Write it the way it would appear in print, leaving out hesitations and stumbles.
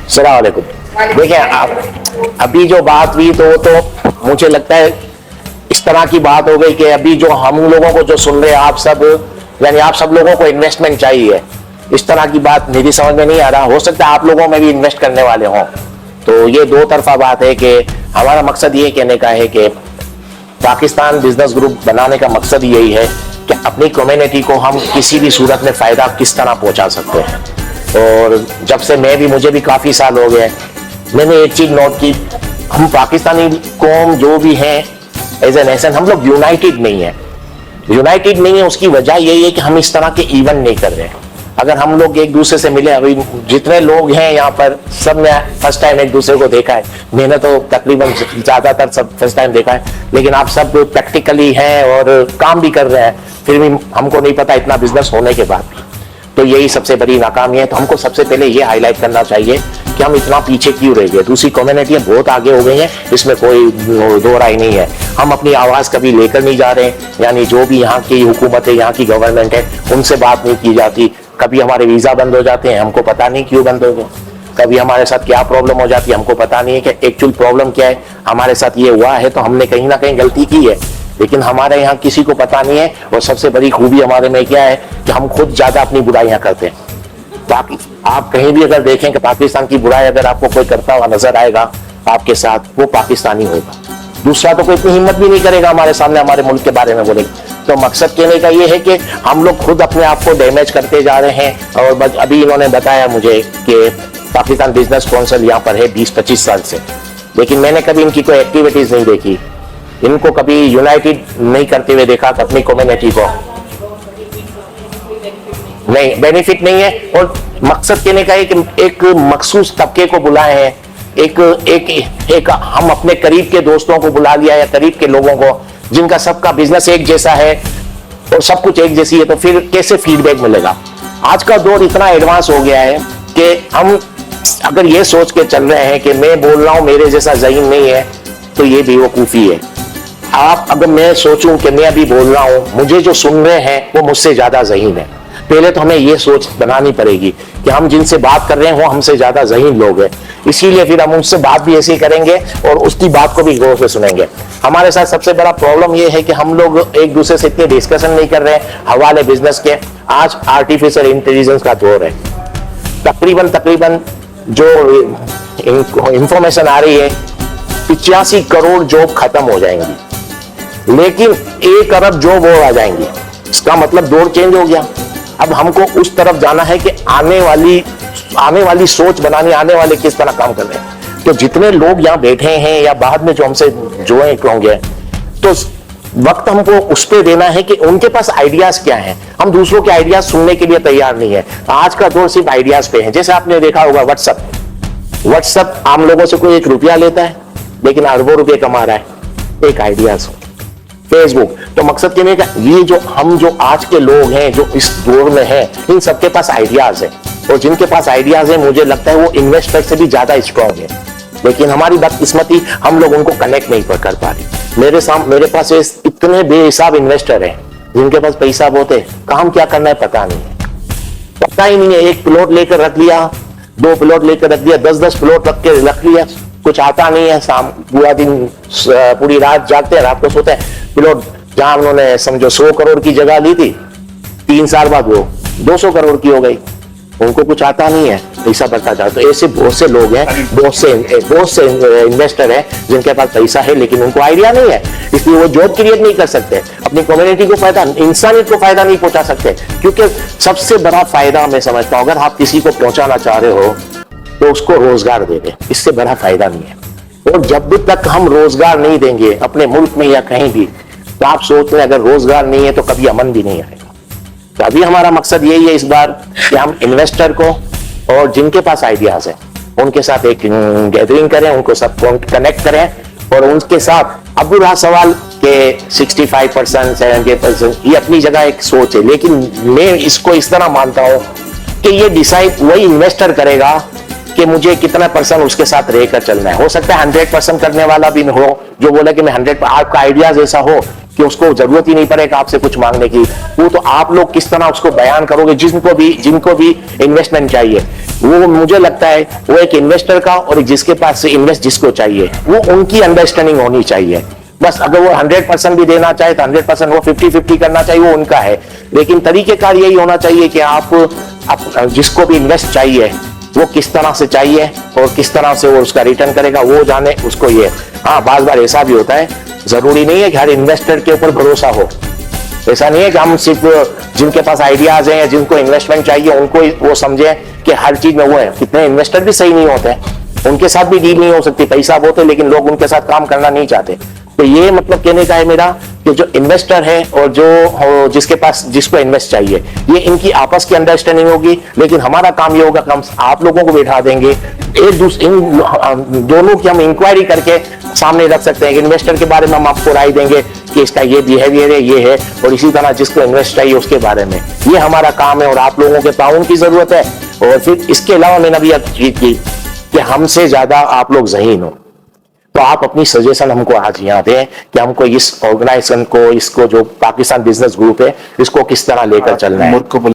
अस्सलाम वालेकुम। देखिए, आप अभी जो बात हुई तो मुझे लगता है इस तरह की बात हो गई कि अभी जो हम लोगों को जो सुन रहे हैं आप सब, यानी आप सब लोगों को इन्वेस्टमेंट चाहिए, इस तरह की बात मेरी समझ में नहीं आ रहा। हो सकता है आप लोगों में भी इन्वेस्ट करने वाले हों, तो ये दो तरफा बात है कि हमारा मकसद ये कहने का है कि पाकिस्तान बिजनेस ग्रुप बनाने का मकसद यही है कि अपनी कम्युनिटी को हम किसी भी सूरत में फ़ायदा किस तरह पहुंचा सकते हैं। और जब से मुझे भी काफ़ी साल हो गए, मैंने एक चीज़ नोट की, हम पाकिस्तानी कौम जो भी हैं एज ए नेशन, हम लोग यूनाइटेड नहीं है। यूनाइटेड नहीं है, उसकी वजह यही है कि हम इस तरह के इवेंट नहीं कर रहे हैं। अगर हम लोग एक दूसरे से मिले, अभी जितने लोग हैं यहाँ पर, सब ने फर्स्ट टाइम एक दूसरे को देखा है। मैंने तो तकरीबन ज़्यादातर सब फर्स्ट टाइम देखा है, लेकिन आप सब प्रैक्टिकली हैं और काम भी कर रहे हैं, फिर भी हमको नहीं पता इतना बिजनेस होने के बाद भी। तो यही सबसे बड़ी नाकामी है। तो हमको सबसे पहले ये हाईलाइट करना चाहिए कि हम इतना पीछे क्यों रह गए। दूसरी कम्युनिटियाँ बहुत आगे हो गई हैं, इसमें कोई दो राय नहीं है। हम अपनी आवाज़ कभी लेकर नहीं जा रहे हैं, यानी जो भी यहाँ की हुकूमत है, यहाँ की गवर्नमेंट है, उनसे बात नहीं की जाती। कभी हमारे वीज़ा बंद हो जाते हैं, हमको पता नहीं क्यों बंद हो गए। कभी हमारे साथ क्या प्रॉब्लम हो जाती है, हमको पता नहीं है कि एक्चुअल प्रॉब्लम क्या है। हमारे साथ ये हुआ है तो हमने कहीं ना कहीं गलती की है, लेकिन हमारे यहाँ किसी को पता नहीं है। और सबसे बड़ी खूबी हमारे में क्या है कि हम खुद ज़्यादा अपनी बुराइयाँ करते हैं। बाकी आप कहीं भी अगर देखें कि पाकिस्तान की बुराई अगर आपको कोई करता हुआ नजर आएगा आपके साथ, वो पाकिस्तानी होगा। दूसरा तो कोई इतनी हिम्मत भी नहीं करेगा हमारे सामने हमारे मुल्क के बारे में बोलेगा। तो मकसद कहने का ये है कि हम लोग खुद अपने आप को डैमेज करते जा रहे हैं। और अभी इन्होंने बताया मुझे कि पाकिस्तान बिजनेस काउंसिल यहाँ पर है 20-25 साल से, लेकिन मैंने कभी इनकी कोई एक्टिविटीज नहीं देखी, इनको कभी यूनाइटेड नहीं करते हुए देखा अपनी कम्युनिटी को। नहीं, बेनिफिट नहीं है। और मकसद कहने का है कि एक मखसूस तबके को बुलाए हैं, एक हम अपने करीब के दोस्तों को बुला लिया या करीब के लोगों को जिनका सबका बिजनेस एक जैसा है और सब कुछ एक जैसी है, तो फिर कैसे फीडबैक मिलेगा। आज का दौर इतना एडवांस हो गया है कि हम अगर ये सोच के चल रहे हैं कि मैं बोल रहा हूं मेरे जैसा ज़हीन नहीं है, तो ये बेवकूफ़ी है। आप अगर मैं सोचूं कि मैं अभी बोल रहा हूं, मुझे जो सुन रहे हैं वो मुझसे ज़्यादा ज़हीन है, पहले तो हमें ये सोच बनानी पड़ेगी कि हम जिनसे बात कर रहे हैं वो हमसे ज्यादा ज़हीन लोग हैं। इसीलिए फिर हम उनसे बात भी ऐसे ही करेंगे और उसकी बात को भी गौर से सुनेंगे। हमारे साथ सबसे बड़ा प्रॉब्लम ये है कि हम लोग एक दूसरे से इतने डिस्कशन नहीं कर रहे हैं हवाले बिजनेस के। आज आर्टिफिशियल इंटेलिजेंस का दौर है। तकरीबन जो इंफॉर्मेशन आ रही है 85 करोड़ जॉब खत्म हो जाएंगी, लेकिन 1 अरब जॉब और आ जाएंगी। इसका मतलब दौर चेंज हो गया। अब हमको उस तरफ जाना है कि आने वाली सोच बनानी, आने वाले किस तरह काम कर रहे हैं। तो जितने लोग यहाँ बैठे हैं या बाद में जो हमसे जुड़े होंगे, तो वक्त हमको उस पर देना है कि उनके पास आइडियाज क्या हैं। हम दूसरों के आइडियाज सुनने के लिए तैयार नहीं है। आज का दौर सिर्फ आइडियाज पे है। जैसे आपने देखा होगा व्हाट्सएप आम लोगों से कोई 1 रुपया लेता है, लेकिन अरबों रुपये कमा रहा है एक आइडियाज। फेसबुक, तो मकसद कहने का ये जो आज के लोग हैं जो इस दौर में हैं, इन सबके पास आइडियाज है। और जिनके पास आइडियाज है मुझे लगता है वो इन्वेस्टर से भी ज्यादा स्ट्रांग है, लेकिन हमारी बदकिस्मती हम लोग उनको कनेक्ट नहीं कर पा रहे। मेरे पास इतने बेहिसाब इन्वेस्टर हैं जिनके पास पैसा बहुत है, काम क्या करना है पता नहीं है, पता ही नहीं है। 1 प्लॉट लेकर रख लिया, 2 प्लॉट लेकर रख दिया, 10-10 प्लॉट रख लिया, कुछ आता नहीं है। शाम पूरा दिन पूरी रात जागते हैं, रात को सोते हैं। प्लॉट जहां उन्होंने समझो 100 करोड़ की जगह ली थी, 3 साल बाद वो 200 करोड़ की हो गई। उनको कुछ आता नहीं है, पैसा बढ़ता जाता। तो ऐसे बहुत से लोग हैं, बहुत से इन्वेस्टर हैं जिनके पास पैसा है लेकिन उनको आइडिया नहीं है, इसलिए वो जॉब क्रिएट नहीं कर सकते, अपनी कम्युनिटी को फायदा, इंसानियत को फायदा नहीं पहुंचा सकते। क्योंकि सबसे बड़ा फायदा मैं समझता हूं, अगर आप किसी को पहुंचाना चाह रहे हो तो उसको रोजगार दे दें, इससे बड़ा फायदा नहीं है। और जब तक हम रोजगार नहीं देंगे अपने मुल्क में या कहीं भी, तो आप सोच रहे हैं अगर रोजगार नहीं है तो कभी अमन भी नहीं आएगा। तो अभी हमारा मकसद यही है इस बार कि हम इन्वेस्टर को और जिनके पास आइडियाज है उनके साथ एक गैदरिंग करें, उनको सब कनेक्ट करें और उनके साथ। अब रहा सवाल कि 65%, 70% ये अपनी जगह एक सोच है, लेकिन मैं इसको इस तरह मानता हूं कि ये डिसाइड वही इन्वेस्टर करेगा कि मुझे कितना % उसके साथ रहकर चलना है। हो सकता है 100% करने वाला भी हो जो बोले कि मैं 100, आपका आइडियाज ऐसा हो कि उसको जरूरत ही नहीं पड़ेगा आपसे कुछ मांगने की। वो तो आप लोग किस तरह उसको बयान करोगे, जिनको भी इन्वेस्टमेंट चाहिए, वो मुझे लगता है वो एक इन्वेस्टर का और जिसके पास से इन्वेस्ट जिसको चाहिए वो उनकी अंडरस्टैंडिंग होनी चाहिए। बस अगर वो 100% भी देना चाहे तो 100%, वो 50-50 करना चाहिए, वो उनका है। लेकिन तरीकेकार यही होना चाहिए कि आप जिसको भी इन्वेस्ट चाहिए वो किस तरह से चाहिए और किस तरह से वो उसका रिटर्न करेगा वो जाने, उसको ये। हाँ, बार बार ऐसा भी होता है, जरूरी नहीं है कि हर इन्वेस्टर के ऊपर भरोसा हो। ऐसा नहीं है कि हम सिर्फ जिनके पास आइडियाज हैं या जिनको इन्वेस्टमेंट चाहिए उनको वो समझे कि हर चीज में वो है। कितने इन्वेस्टर भी सही नहीं होते, उनके साथ भी डील नहीं हो सकती, पैसा बहुत है लेकिन लोग उनके साथ काम करना नहीं चाहते। तो ये मतलब कहने का है मेरा कि जो इन्वेस्टर है और जो जिसके पास जिसको इन्वेस्ट चाहिए, ये इनकी आपस की अंडरस्टैंडिंग होगी। लेकिन हमारा काम ये होगा कि हम आप लोगों को बैठा देंगे, एक दूसरे इन दोनों की हम इंक्वायरी करके सामने रख सकते हैं कि इन्वेस्टर के बारे में हम आपको राय देंगे कि इसका ये बिहेवियर है, ये है, और इसी तरह जिसको इन्वेस्ट चाहिए उसके बारे में, ये हमारा काम है और आप लोगों के ताउन की जरूरत है। और फिर इसके अलावा मैंने अभी चीज की कि हमसे ज्यादा आप लोग ज़हीन हो, तो आप अपनी सजेशन हमको आज यहाँ दें कि हमको इस ऑर्गेनाइजेशन को, इसको जो पाकिस्तान बिजनेस ग्रुप है, इसको किस तरह लेकर चलना है।